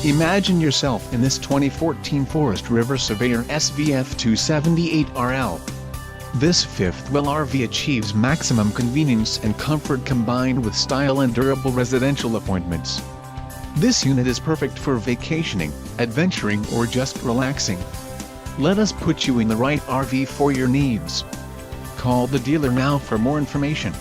Imagine yourself in this 2014 Forest River Surveyor SVF 278RL. This fifth-wheel RV achieves maximum convenience and comfort combined with style and durable residential appointments. This unit is perfect for vacationing, adventuring or just relaxing. Let us put you in the right RV for your needs. Call the dealer now for more information.